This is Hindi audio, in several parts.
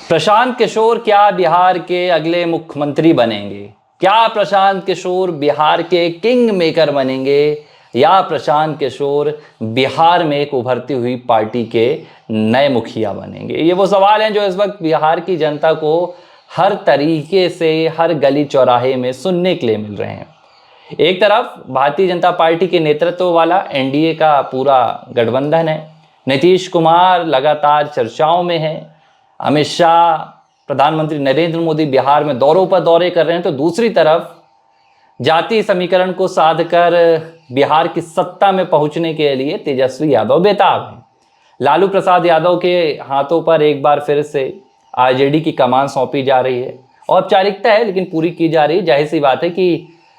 प्रशांत किशोर क्या बिहार के अगले मुख्यमंत्री बनेंगे? क्या प्रशांत किशोर बिहार के किंग मेकर बनेंगे या प्रशांत किशोर बिहार में एक उभरती हुई पार्टी के नए मुखिया बनेंगे? ये वो सवाल हैं जो इस वक्त बिहार की जनता को हर तरीके से हर गली चौराहे में सुनने के लिए मिल रहे हैं। एक तरफ भारतीय जनता पार्टी के नेतृत्व वाला एनडीए का पूरा गठबंधन है, नीतीश कुमार लगातार चर्चाओं में है, अमित शाह, प्रधानमंत्री नरेंद्र मोदी बिहार में दौरों पर दौरे कर रहे हैं, तो दूसरी तरफ जातीय समीकरण को साध कर बिहार की सत्ता में पहुंचने के लिए तेजस्वी यादव बेताब हैं। लालू प्रसाद यादव के हाथों पर एक बार फिर से आरजेडी की कमान सौंपी जा रही है। औपचारिकता है लेकिन पूरी की जा रही है। जाहिर सी बात है कि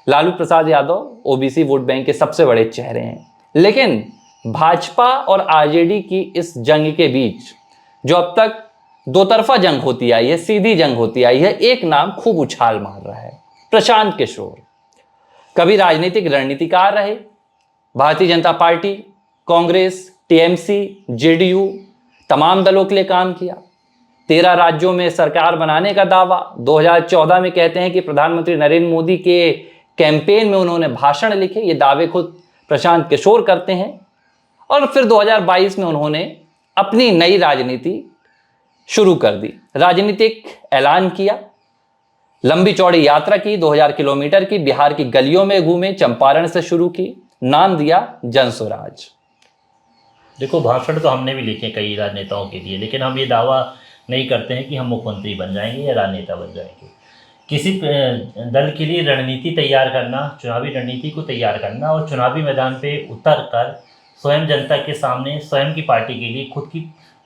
Lalu Prasad Yadav OBC vote bank के सबसे बड़े चेहरे हैं, लेकिन भाजपा और आरजेडी की इस जंग के बीच जो अब तक दो तरफा जंग होती आई है, सीधी जंग होती आई है, एक नाम खूब उछाल मार रहा है, प्रशांत किशोर। कभी राजनीतिक रणनीतिकार रहे, Bharatiya Janata party, Congress, TMC, JDU तमाम दलों के लिए काम किया। 13 राज्यों में सरकार बनाने का दावा 2014 में कहते हैं कि प्रधानमंत्री नरेंद्र मोदी के कैंपेन में उन्होंने भाषण लिखे। ये दावे खुद प्रशांत किशोर करते हैं। और फिर 2022 में उन्होंने अपनी नई राजनीति शुरू कर दी, राजनीतिक ऐलान किया, लंबी चौड़ी यात्रा की, 2000 किलोमीटर की, बिहार की गलियों में घूमे, चंपारण से शुरू की, नाम दिया जनस्वराज। देखो, भाषण तो हमने भी लिखे कई राजनेताओं के लिए, लेकिन हम ये दावा नहीं करते हैं कि हम मुख्यमंत्री बन जाएंगे या राजनेता बन जाएंगे। किसी दल के लिए रणनीति तैयार करना, चुनावी रणनीति को तैयार करना और चुनावी मैदान पे उतर कर स्वयं जनता के सामने स्वयं की पार्टी के लिए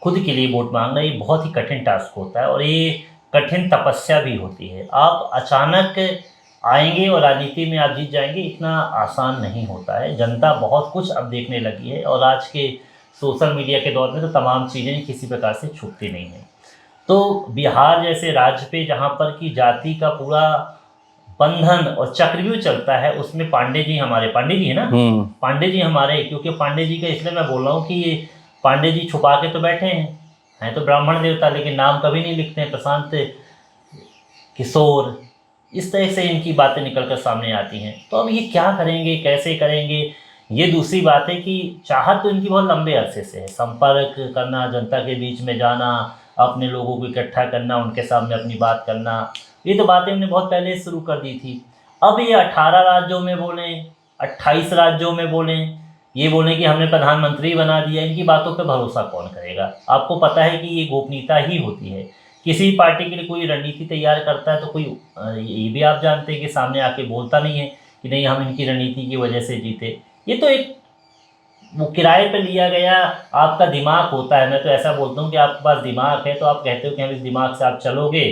खुद के लिए वोट मांगना, ये बहुत ही कठिन टास्क होता है और ये कठिन तपस्या भी होती है। आप अचानक आएंगे और राजनीति में आप जीत जाएंगे, इतना आसान नहीं होता है। जनता बहुत कुछ अब देखने लगी है और आज के सोशल मीडिया के दौर में तो तमाम चीज़ें किसी प्रकार से छुपती नहीं हैं। तो बिहार जैसे राज्य पे जहाँ पर कि जाति का पूरा बंधन और चक्रव्यूह चलता है, उसमें पांडे जी है ना, पांडे जी हमारे, क्योंकि पांडे जी का इसलिए मैं बोल रहा हूँ कि ये पांडे जी छुपा के तो बैठे हैं तो ब्राह्मण देवता, लेकिन नाम कभी नहीं लिखते हैं, प्रशांत किशोर, इस तरह से इनकी बातें निकल कर सामने आती हैं। तो अब ये क्या करेंगे, कैसे करेंगे, ये दूसरी बात है कि चाहत तो इनकी बहुत लंबे अरसे से है, संपर्क करना, जनता के बीच में जाना, अपने लोगों को इकट्ठा करना, उनके सामने अपनी बात करना, ये तो बातें हमने बहुत पहले शुरू कर दी थी। अब ये 18 राज्यों में बोलें, 28 राज्यों में बोलें, ये बोलें कि हमने प्रधानमंत्री बना दिया, इनकी बातों पे भरोसा कौन करेगा? आपको पता है कि ये गोपनीयता ही होती है। किसी पार्टी के लिए कोई रणनीति तैयार करता है तो कोई ये भी आप जानते हैं कि सामने आके बोलता नहीं है कि नहीं हम इनकी रणनीति की वजह से जीते। ये तो एक वो किराए पे लिया गया आपका दिमाग होता है। मैं तो ऐसा बोलता हूँ कि आपके पास दिमाग है तो आप कहते हो कि हम इस दिमाग से आप चलोगे,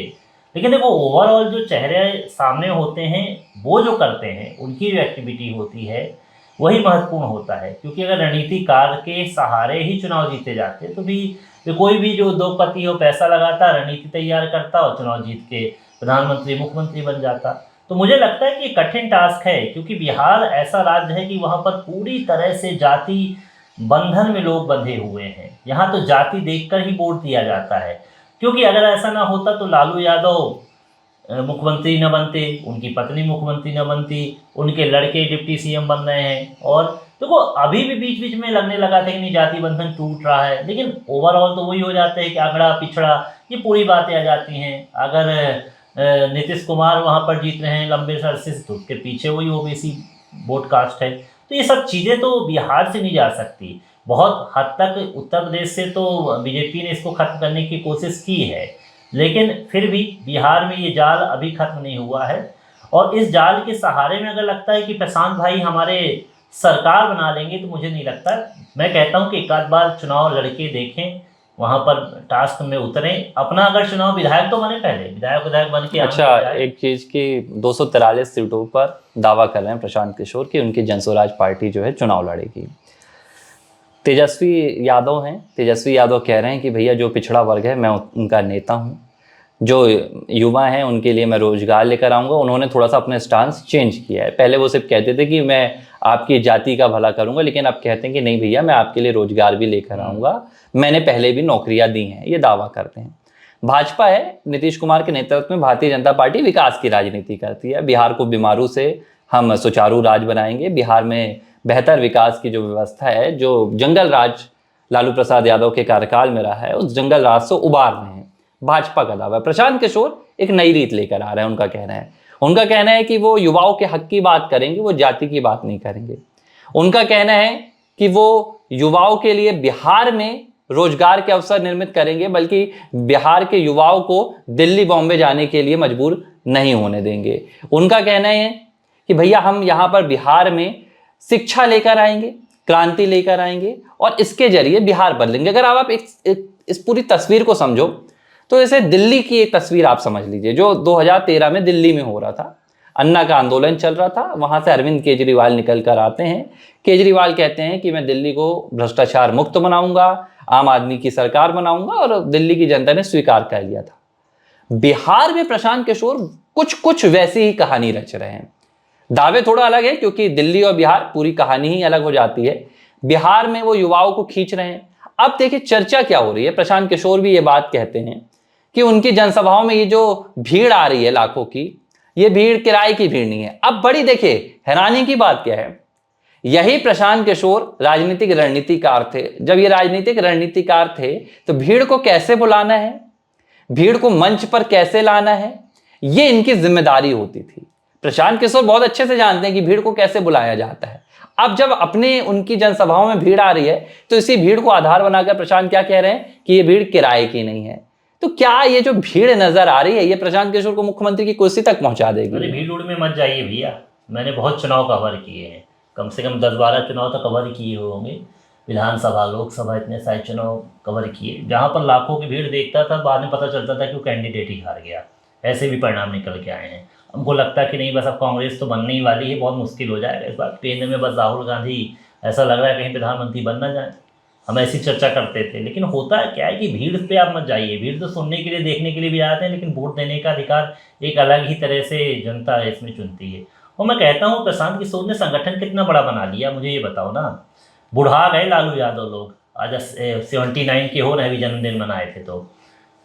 लेकिन देखो ओवरऑल जो चेहरे सामने होते हैं, वो जो करते हैं, उनकी जो एक्टिविटी होती है वही महत्वपूर्ण होता है। क्योंकि अगर रणनीतिकार के सहारे ही चुनाव जीते जाते तो भी कोई भी जो उद्योगपति हो पैसा लगाता, रणनीति तैयार करता और चुनाव जीत के प्रधानमंत्री मुख्यमंत्री बन जाता। तो मुझे लगता है कि ये कठिन टास्क है, क्योंकि बिहार ऐसा राज्य है कि वहाँ पर पूरी तरह से जाति बंधन में लोग बंधे हुए हैं। यहाँ तो जाति देखकर ही वोट दिया जाता है, क्योंकि अगर ऐसा ना होता तो लालू यादव मुख्यमंत्री न बनते, उनकी पत्नी मुख्यमंत्री न बनती, उनके लड़के डिप्टी सीएम बन रहे हैं। और देखो अभी भी बीच बीच में लगने लगा था कि नहीं जाति बंधन टूट रहा है, लेकिन ओवरऑल तो वही हो जाता है कि अगड़ा पिछड़ा ये पूरी बातें आ जाती हैं। अगर नीतीश कुमार वहाँ पर जीत रहे हैं लंबे अरसे से तो उसके पीछे वही ओबीसी वोट कास्ट है। तो ये सब चीज़ें तो बिहार से नहीं जा सकती। बहुत हद तक उत्तर प्रदेश से तो बीजेपी ने इसको खत्म करने की कोशिश की है, लेकिन फिर भी बिहार में ये जाल अभी खत्म नहीं हुआ है। और इस जाल के सहारे में अगर लगता है कि प्रशांत भाई हमारे सरकार बना लेंगे, तो मुझे नहीं लगता। मैं कहता हूँ कि एक आध बार चुनाव लड़के देखें, वहाँ पर टास्क में उतरें, अपना अगर चुनाव विधायक तो बने, पहले विधायक बन के। अच्छा, एक चीज़ की 243 सीटों पर दावा कर रहे हैं प्रशांत किशोर कि उनकी जनस्वराज पार्टी जो है चुनाव लड़ेगी। तेजस्वी यादव हैं, तेजस्वी यादव कह रहे हैं कि भैया जो पिछड़ा वर्ग है मैं उनका नेता हूं, जो युवा हैं उनके लिए मैं रोजगार लेकर आऊँगा। उन्होंने थोड़ा सा अपना स्टांस चेंज किया है। पहले वो सिर्फ कहते थे कि मैं आपकी जाति का भला करूँगा, लेकिन अब कहते हैं कि नहीं भैया मैं आपके लिए रोजगार भी लेकर आऊँगा, मैंने पहले भी नौकरियाँ दी हैं, ये दावा करते हैं। भाजपा है, नीतीश कुमार के नेतृत्व में भारतीय जनता पार्टी विकास की राजनीति करती है। बिहार को बीमारू से हम सुचारू राज बनाएंगे, बिहार में बेहतर विकास की जो व्यवस्था है, जो जंगल राज लालू प्रसाद यादव के कार्यकाल में रहा है, उस जंगल राज से उबार रहे हैं, भाजपा का दावा है। प्रशांत किशोर एक नई रीत लेकर आ रहे हैं, उनका कहना है कि वो युवाओं के हक की बात करेंगे, वो जाति की बात नहीं करेंगे। उनका कहना है कि वो युवाओं के लिए बिहार में रोजगार के अवसर निर्मित करेंगे, बल्कि बिहार के युवाओं को दिल्ली बॉम्बे जाने के लिए मजबूर नहीं होने देंगे। उनका कहना है कि भैया हम यहाँ पर बिहार में शिक्षा लेकर आएंगे, क्रांति लेकर आएंगे और इसके जरिए बिहार बदलेंगे। अगर आप इस पूरी तस्वीर को समझो तो जैसे दिल्ली की एक तस्वीर आप समझ लीजिए, जो 2013 में दिल्ली में हो रहा था, अन्ना का आंदोलन चल रहा था, वहां से अरविंद केजरीवाल निकल कर आते हैं। केजरीवाल कहते हैं कि मैं दिल्ली को भ्रष्टाचार मुक्त बनाऊंगा, आम आदमी की सरकार बनाऊंगा, और दिल्ली की जनता ने स्वीकार कर लिया था। बिहार में प्रशांत किशोर कुछ वैसी ही कहानी रच रहे हैं। दावे थोड़ा अलग है, क्योंकि दिल्ली और बिहार पूरी कहानी ही अलग हो जाती है। बिहार में वो युवाओं को खींच रहे हैं। अब देखिए चर्चा क्या हो रही है, प्रशांत किशोर भी ये बात कहते हैं कि उनकी जनसभाओं में ये जो भीड़ आ रही है लाखों की, ये भीड़ किराए की भीड़ नहीं है। अब बड़ी देखिए हैरानी की बात क्या है, यही प्रशांत किशोर राजनीतिक रणनीतिकार थे। जब ये राजनीतिक रणनीतिकार थे तो भीड़ को कैसे बुलाना है, भीड़ को मंच पर कैसे लाना है, ये इनकी जिम्मेदारी होती थी। प्रशांत किशोर बहुत अच्छे से जानते हैं कि भीड़ को कैसे बुलाया जाता है। अब जब अपने उनकी जनसभाओं में भीड़ आ रही है तो इसी भीड़ को आधार बनाकर प्रशांत क्या कह रहे हैं कि ये भीड़ किराए की नहीं है। तो क्या ये जो भीड़ नजर आ रही है ये प्रशांत किशोर को मुख्यमंत्री की कुर्सी तक पहुंचा देगी? अरे भीड़ उड़ में मत जाइए भैया, मैंने बहुत चुनाव कवर किए हैं, कम से कम 10-12 चुनाव तो कवर किए होंगे, विधानसभा लोकसभा इतने सारे चुनाव कवर किए। जहाँ पर लाखों की भीड़ देखता था, बाद में पता चलता था कि वो कैंडिडेट ही हार गया। ऐसे भी परिणाम निकल के आए हैं। हमको लगता कि नहीं बस अब कांग्रेस तो बनने ही वाली है, बहुत मुश्किल हो जाएगा इस बार केंद्र में, बस राहुल गांधी ऐसा लग रहा है कहीं प्रधानमंत्री बन ना जाए। हम ऐसी चर्चा करते थे, लेकिन होता क्या है कि भीड़ पे आप मत जाइए। भीड़ तो सुनने के लिए देखने के लिए भी आते हैं, लेकिन वोट देने का अधिकार एक अलग ही तरह से जनता इसमें चुनती है। और मैं कहता हूँ प्रशांत किशोर ने संगठन कितना बड़ा बना लिया, मुझे ये बताओ ना। बुढ़ा गए लालू यादव लोग, आज 79 के हो रहे भी, जन्मदिन मनाए थे तो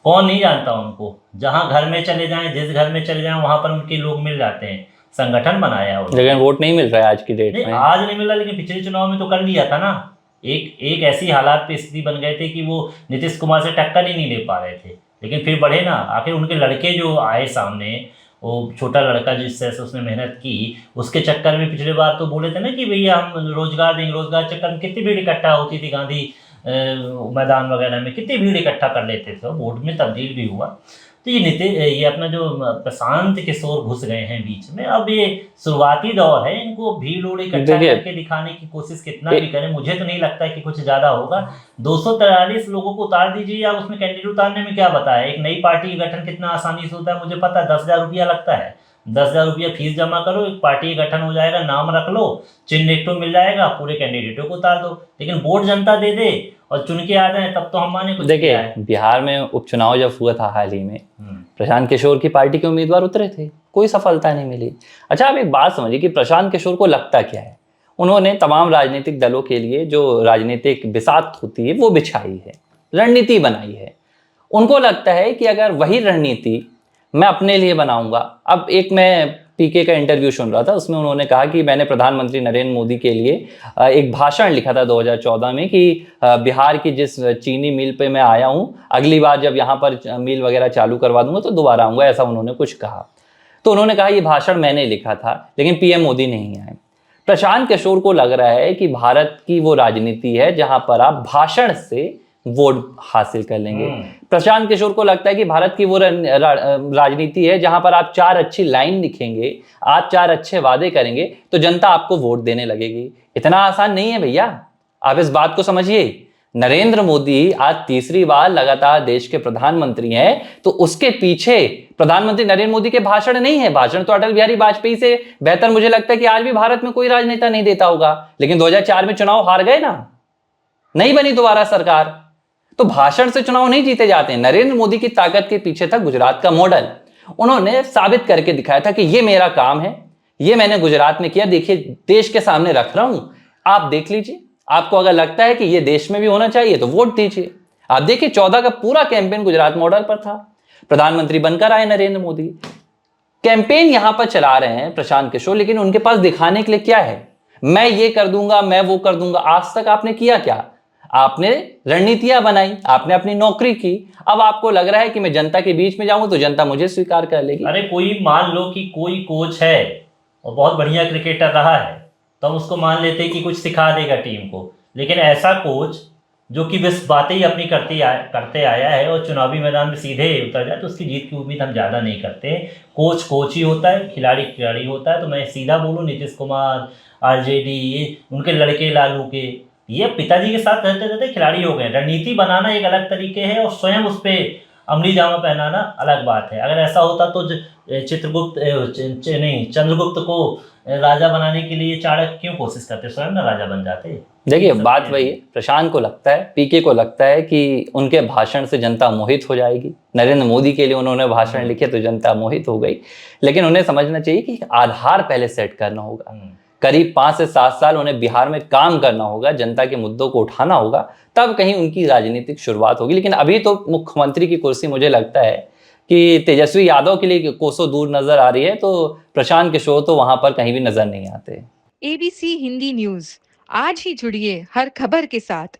कौन नहीं जानता उनको। जहाँ घर में चले जाएं, जिस घर में चले जाएं वहाँ पर उनके लोग मिल जाते हैं। संगठन बनाया है, लेकिन वोट नहीं मिल रहा है आज की डेट में। आज नहीं मिला, लेकिन पिछले चुनाव में तो कर लिया था ना। एक ऐसी हालात पे स्थिति बन गए थे कि वो नीतीश कुमार से टक्कर ही नहीं ले पा रहे थे, लेकिन फिर बढ़े ना। आखिर उनके लड़के जो आए सामने, वो छोटा लड़का जिससे उसने मेहनत की, उसके चक्कर में पिछले बार तो बोले थे ना कि भैया हम रोजगार देंगे। रोजगार चक्कर में कितनी भीड़ इकट्ठा होती थी, गांधी मैदान वगैरह में कितनी भीड़ इकट्ठा कर लेते थे, वोट में तब्दील भी हुआ। तो ये अपना जो प्रशांत किशोर घुस गए हैं बीच में, अब ये शुरुआती दौर है, इनको भीड़ उड़ इकट्ठा करके दिखाने की कोशिश कितना भी करें, मुझे तो नहीं लगता कि कुछ ज्यादा होगा। 243 लोगों को उतार दीजिए, या उसमें कैंडिडेट उतारने में क्या बताया। एक नई पार्टी का गठन कितना आसानी से होता है, मुझे पता है। 10,000 रुपया लगता है, 10,000 रुपया फीस जमा करो, एक पार्टी का गठन हो जाएगा, नाम रख लो, चिन्ह एक तो मिल जाएगा, पूरे कैंडिडेटों को उतार दो। लेकिन वोट जनता दे दे और चुन के आ जाए, तब तो हम माने कुछ। देखिए बिहार में उपचुनाव जब हुआ था हाल ही में, प्रशांत किशोर की पार्टी के उम्मीदवार उतरे थे, कोई सफलता नहीं मिली। अच्छा आप एक बात समझिए कि प्रशांत किशोर को लगता क्या है। उन्होंने तमाम राजनीतिक दलों के लिए जो राजनीतिक बिसात होती है वो बिछाई है, रणनीति बनाई है। उनको लगता है कि अगर वही रणनीति मैं अपने लिए बनाऊंगा। अब एक मैं पीके का इंटरव्यू सुन रहा था, उसमें उन्होंने कहा कि मैंने प्रधानमंत्री नरेंद्र मोदी के लिए एक भाषण लिखा था 2014 में कि बिहार की जिस चीनी मिल पे मैं आया हूँ, अगली बार जब यहाँ पर मिल वगैरह चालू करवा दूंगा तो दोबारा आऊँगा, ऐसा उन्होंने कुछ कहा। तो उन्होंने कहा ये भाषण मैंने लिखा था, लेकिन पीएम मोदी नहीं आए। प्रशांत किशोर को लग रहा है कि भारत की वो राजनीति है जहाँ पर आप भाषण से वोट हासिल कर लेंगे। प्रशांत किशोर को लगता है कि भारत की वो राजनीति है जहां पर आप 4 अच्छी लाइन लिखेंगे, आप 4 अच्छे वादे करेंगे तो जनता आपको वोट देने लगेगी। इतना आसान नहीं है भैया, आप इस बात को समझिए। नरेंद्र मोदी आज तीसरी बार लगातार देश के प्रधानमंत्री हैं, तो उसके पीछे प्रधानमंत्री नरेंद्र मोदी के भाषण नहीं है। भाषण तो अटल बिहारी वाजपेयी से बेहतर मुझे लगता है कि आज भी भारत में कोई राजनेता नहीं देता होगा। लेकिन 2004 में चुनाव हार गए ना, नहीं बनी दोबारा सरकार, तो भाषण से चुनाव नहीं जीते जाते हैं। नरेंद्र मोदी की ताकत के पीछे था गुजरात का मॉडल। उन्होंने साबित करके दिखाया था कि ये मेरा काम है, ये मैंने गुजरात में किया, देखिए देश के सामने रख रहा हूं, आप देख लीजिए। आपको अगर लगता है कि ये देश में भी होना चाहिए तो वोट दीजिए। आप देखिए 14 का पूरा कैंपेन गुजरात मॉडल पर था। प्रधानमंत्री बनकर आए नरेंद्र मोदी, कैंपेन यहां पर चला रहे हैं प्रशांत किशोर, लेकिन उनके पास दिखाने के लिए क्या है? मैं ये कर दूंगा, मैं वो कर दूंगा। आज तक आपने किया क्या? आपने रणनीतियां बनाई, आपने अपनी नौकरी की। अब आपको लग रहा है कि मैं जनता के बीच में जाऊंगा तो जनता मुझे स्वीकार कर लेगी। अरे कोई मान लो कि कोई कोच है और बहुत बढ़िया क्रिकेटर रहा है, तो हम उसको मान लेते हैं कि कुछ सिखा देगा टीम को। लेकिन ऐसा कोच जो कि बस बातें ही अपनी करते आया है और चुनावी मैदान में सीधे उतर जाए, तो उसकी जीत की उम्मीद हम ज़्यादा नहीं करते। कोच कोच ही होता है, खिलाड़ी खिलाड़ी होता है। तो मैं सीधा बोलूँ, नीतीश कुमार, आरजेडी, ये उनके लड़के लालू के, ये पिताजी के साथ रहते रहते खिलाड़ी हो गए। रणनीति बनाना एक अलग तरीके है और स्वयं उस पर अमली जामा पहनाना अलग बात है। अगर ऐसा होता तो चित्रगुप्त नहीं, चंद्रगुप्त को राजा बनाने के लिए चाणक्य क्यों कोशिश करते, स्वयं ना राजा बन जाते। देखिए बात वही है, प्रशांत को लगता है, पीके को लगता है कि उनके भाषण से जनता मोहित हो जाएगी। नरेंद्र मोदी के लिए उन्होंने भाषण लिखे तो जनता मोहित हो गई। लेकिन उन्हें समझना चाहिए कि आधार पहले सेट करना होगा। करीब 5 से 7 साल उन्हें बिहार में काम करना होगा, जनता के मुद्दों को उठाना होगा, तब कहीं उनकी राजनीतिक शुरुआत होगी। लेकिन अभी तो मुख्यमंत्री की कुर्सी मुझे लगता है कि तेजस्वी यादव के लिए कोसों दूर नजर आ रही है, तो प्रशांत किशोर तो वहां पर कहीं भी नजर नहीं आते। ABC हिंदी न्यूज, आज ही जुड़िए हर खबर के साथ